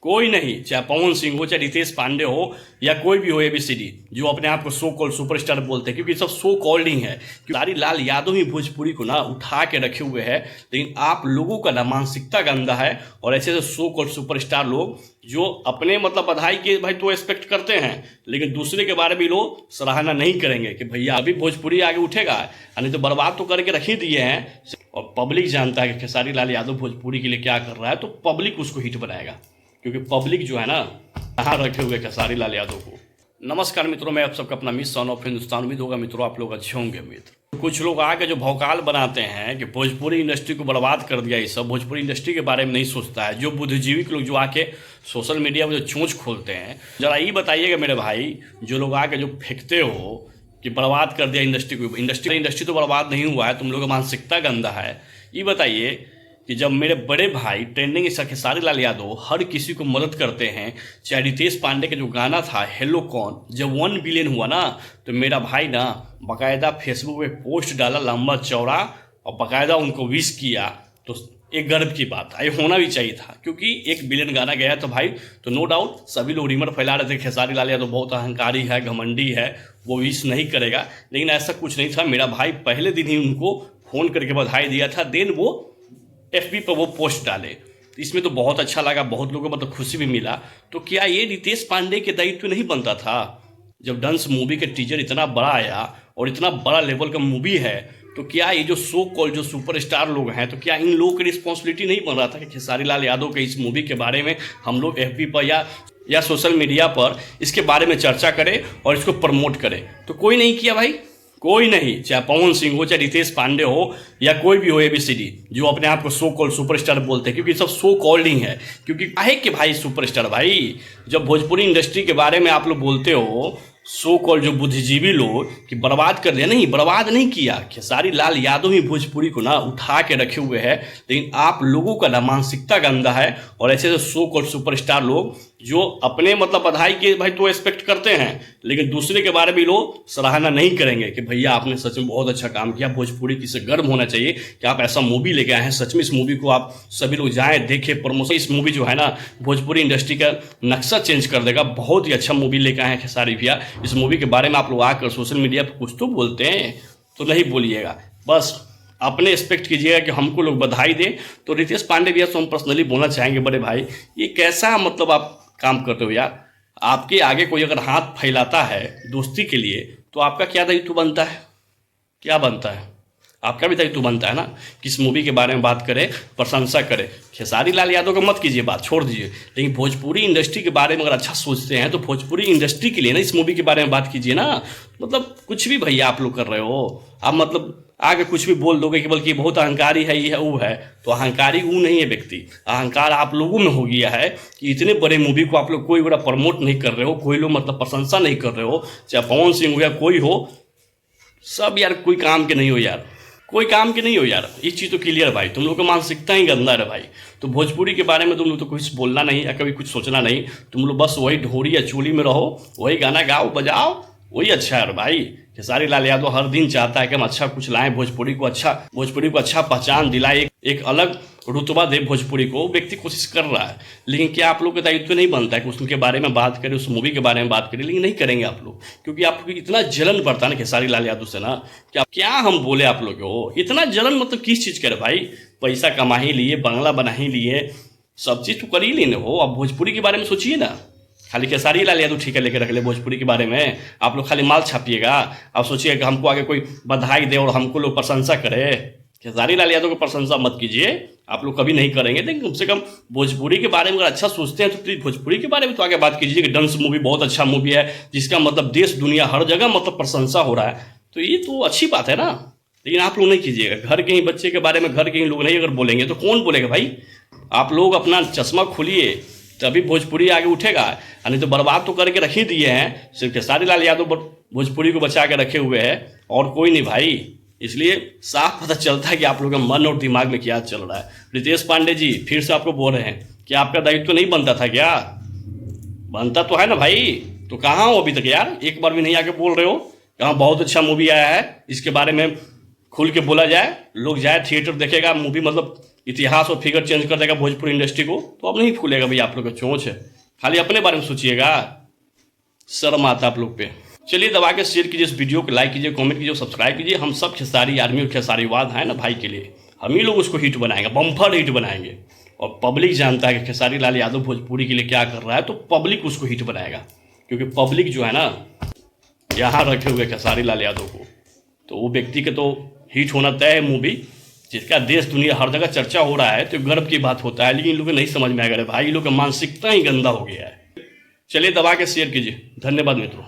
कोई नहीं, चाहे पवन सिंह हो, चाहे रितेश पांडे हो, या कोई भी हो एबीसीडी, जो अपने आप को सो कॉल्ड सुपरस्टार बोलते हैं, क्योंकि सब सो कॉल्डिंग है। सारी लाल यादव ही भोजपुरी को ना उठा के रखे हुए हैं। लेकिन आप लोगों का ना मानसिकता गंदा है, और ऐसे सो कॉल्ड सुपरस्टार लोग जो अपने मतलब बधाई के भाई तो एक्सपेक्ट करते हैं, लेकिन दूसरे के बारे में लोग सराहना नहीं करेंगे कि भैया अभी भोजपुरी आगे उठेगा, नहीं तो बर्बाद तो करके रख ही दिए हैं। और पब्लिक जानता है कि खेसारी लाल यादव भोजपुरी के लिए क्या कर रहा है, तो पब्लिक उसको हिट बनाएगा, क्योंकि पब्लिक जो है ना कहाँ रखे हुए खेसारी लाल यादव को। नमस्कार मित्रों, मैं आप सबका अपना मिस सन ऑफ हिंदुस्तान। उम्मीद होगा मित्रों आप लोग अच्छे होंगे। मित्र, कुछ लोग आके जो भौकाल बनाते हैं कि भोजपुरी इंडस्ट्री को बर्बाद कर दिया, ये सब भोजपुरी इंडस्ट्री के बारे में नहीं सोचता है। जो बुद्धिजीवी के लोग जो आके सोशल मीडिया पर जो चोंच खोलते हैं, जरा ये बताइएगा मेरे भाई, जो लोग आके जो फेंकते हो कि बर्बाद कर दिया इंडस्ट्री को, इंडस्ट्री तो बर्बाद नहीं हुआ है, तुम लोगों का मानसिकता गंदा है। ये बताइए कि जब मेरे बड़े भाई ट्रेंडिंग खेसारी लाल यादव हर किसी को मदद करते हैं, चाहे रितेश पांडे का जो गाना था हेलो कौन, जब 1 बिलियन हुआ ना, तो मेरा भाई ना बाकायदा फेसबुक पे पोस्ट डाला लंबा चौड़ा, और बाकायदा उनको विश किया। तो एक गर्व की बात है, ये होना भी चाहिए था, क्योंकि 1 बिलियन गाना गया तो भाई, तो नो डाउट सभी लोग रिमर फैला रहे थे खेसारी लाल यादव बहुत अहंकारी है, घमंडी है, वो विश नहीं करेगा। लेकिन ऐसा कुछ नहीं था। मेरा भाई पहले दिन ही उनको फ़ोन करके बधाई दिया था, देन वो FB पर वो पोस्ट डाले। इसमें तो बहुत अच्छा लगा, बहुत लोगों को मतलब खुशी भी मिला। तो क्या ये रितेश पांडे के दायित्व नहीं बनता था? जब डंस मूवी के टीजर इतना बड़ा आया और इतना बड़ा लेवल का मूवी है, तो क्या ये जो सो कॉल्ड जो सुपरस्टार लोग हैं, तो क्या इन लोगों की रिस्पॉन्सिबिलिटी नहीं बन रहा था कि खेसारी लाल यादव के इस मूवी के बारे में हम लोग FB पर या सोशल मीडिया पर इसके बारे में चर्चा करें और इसको प्रमोट करें? तो कोई नहीं किया भाई, कोई नहीं, चाहे पवन सिंह हो, चाहे रितेश पांडे हो, या कोई भी हो एबीसीडी, जो अपने आप को सो कॉल्ड सुपरस्टार बोलते हैं, क्योंकि सब सो कॉल्डिंग है। क्योंकि काहे कि भाई सुपरस्टार भाई, जब भोजपुरी इंडस्ट्री के बारे में आप लोग बोलते हो सो कॉल्ड जो बुद्धिजीवी लोग कि बर्बाद कर दिया, नहीं बर्बाद नहीं किया। खेसारी लाल यादव ही भोजपुरी को ना उठा के रखे हुए हैं। लेकिन आप लोगों का ना मानसिकता गंदा है, और ऐसे सो कॉल्ड सुपरस्टार लोग जो अपने मतलब बधाई के भाई तो एक्सपेक्ट करते हैं, लेकिन दूसरे के बारे में लोग सराहना नहीं करेंगे कि भैया आपने सच में बहुत अच्छा काम किया। भोजपुरी की से गर्व होना चाहिए कि आप ऐसा मूवी लेके आए हैं। सच में इस मूवी को आप सभी लोग जाएं देखें, प्रमोशन। इस मूवी जो है ना भोजपुरी इंडस्ट्री का नक्शा चेंज कर देगा। बहुत ही अच्छा मूवी लेके आए हैं खेसारी भैया। इस मूवी के बारे में आप लोग आकर सोशल मीडिया पर कुछ तो बोलते हैं, तो नहीं बोलिएगा, बस अपने एक्सपेक्ट कीजिएगा कि हमको लोग बधाई दें। तो रितेश पांडे भैया तो हम पर्सनली बोलना चाहेंगे, बड़े भाई ये कैसा मतलब आप काम करते हो यार? आपके आगे कोई अगर हाथ फैलाता है दोस्ती के लिए, तो आपका क्या दायित्व बनता है? क्या बनता है? आपका भी दायित्व बनता है ना, किस मूवी के बारे में बात करें, प्रशंसा करें। खेसारी लाल यादव का मत कीजिए बात, छोड़ दीजिए। लेकिन भोजपुरी इंडस्ट्री के बारे में अगर अच्छा सोचते हैं, तो भोजपुरी इंडस्ट्री के लिए ना इस मूवी के बारे में बात कीजिए ना। मतलब कुछ भी भैया आप लोग कर रहे हो, आप मतलब आगे कुछ भी बोल दोगे कि बल्कि बहुत अहंकारी है, ये है वो है। तो अहंकारी वो नहीं है व्यक्ति, अहंकार आप लोगों में हो गया है कि इतने बड़े मूवी को आप लोग कोई बड़ा प्रमोट नहीं कर रहे हो, कोई लोग मतलब प्रशंसा नहीं कर रहे हो। चाहे पवन सिंह हो या कोई हो, सब यार कोई काम के नहीं हो यार, कोई काम के नहीं हो यार। इस चीज़ तो क्लियर भाई, तुम लोग का मानसिकता ही गंदा है भाई। तो भोजपुरी के बारे में तुम लोग तो कुछ बोलना नहीं या कभी कुछ सोचना नहीं। तुम लोग बस वही ढोरी या चोली में रहो, वही गाना गाओ बजाओ, वही अच्छा है भाई। खेसारी लाल यादव हर दिन चाहता है कि हम अच्छा कुछ लाएं, भोजपुरी को अच्छा पहचान दिलाए, एक अलग रुतबा दे भोजपुरी को। व्यक्ति कोशिश कर रहा है, लेकिन क्या आप लोग का दायित्व नहीं बनता है कि उसके बारे में बात करें, उस मूवी के बारे में बात करें? लेकिन नहीं करेंगे आप लोग, क्योंकि आपको इतना जलन पड़ता है ना खेसारी लाल यादव से ना, क्या हम बोले आप लोग को। इतना जलन मतलब किस चीज़ करे भाई? पैसा कमा ही लिए, बंगला बना ही लिए, सब चीज़ तो कर ही लेने हो। अब भोजपुरी के बारे में सोचिए ना। खाली खेसारी लाल यादव ठीक है लेके रख ले भोजपुरी के बारे में, आप लोग खाली माल छापिएगा। आप सोचिएगा कि हमको आगे कोई बधाई दे और हमको लोग प्रशंसा करे। खेसारी लाल यादव को प्रशंसा मत कीजिए, आप लोग कभी नहीं करेंगे। लेकिन कम से कम भोजपुरी के बारे में अगर अच्छा सोचते हैं, तो प्लीज भोजपुरी के बारे में तो आगे बात कीजिए कि डंस मूवी बहुत अच्छा मूवी है, जिसका मतलब देश दुनिया हर जगह मतलब प्रशंसा हो रहा है। तो ये तो अच्छी बात है ना। लेकिन आप लोग नहीं कीजिएगा। घर के ही बच्चे के बारे में घर के ही लोग नहीं अगर बोलेंगे, तो कौन बोलेगा भाई? आप लोग अपना चश्मा खोलिए, तभी भोजपुरी आगे उठेगा, नहीं तो बर्बाद तो करके रख ही दिए हैं। सिर्फ खेसारी लाल यादव भोजपुरी को बचा के रखे हुए हैं, और कोई नहीं भाई। इसलिए साफ पता चलता है कि आप लोगों के मन और दिमाग में क्या चल रहा है। रितेश पांडे जी फिर से आपको बोल रहे हैं कि आपका दायित्व नहीं बनता था क्या? बनता तो है ना भाई। तो कहाँ हो अभी तक यार? एक बार भी नहीं आके बोल रहे हो कहाँ बहुत अच्छा मूवी आया है, इसके बारे में खुल के बोला जाए, लोग जाए थिएटर देखेगा, मूवी मतलब इतिहास और फिगर चेंज कर देगा भोजपुरी इंडस्ट्री को, तो अब नहीं फूलेगा भैया। आप लोग का चोंच है, खाली अपने बारे में सोचिएगा, शर्म आता आप लोग पे। चलिए दबा के शेयर कीजिए इस वीडियो को, लाइक कीजिए, कमेंट कीजिए, सब्सक्राइब कीजिए। हम सब खेसारी आर्मी और खेसारीवाद है ना भाई के लिए, हम ही लोग उसको हिट बनाएंगे, बम्फर हिट बनाएंगे। और पब्लिक जानता है कि खेसारी लाल यादव भोजपुरी के लिए क्या कर रहा है, तो पब्लिक उसको हिट बनाएगा। क्योंकि पब्लिक जो है ना यहाँ रखे हुए खेसारी लाल यादव को, तो वो व्यक्ति के तो हिट होना तय है मूवी, जिसका देश दुनिया हर जगह चर्चा हो रहा है, तो गर्व की बात होता है। लेकिन इन लोगों को नहीं समझ में आएगा भाई, इन लोग का मानसिकता ही गंदा हो गया है। चलिए दबा के शेयर कीजिए, धन्यवाद मित्रों।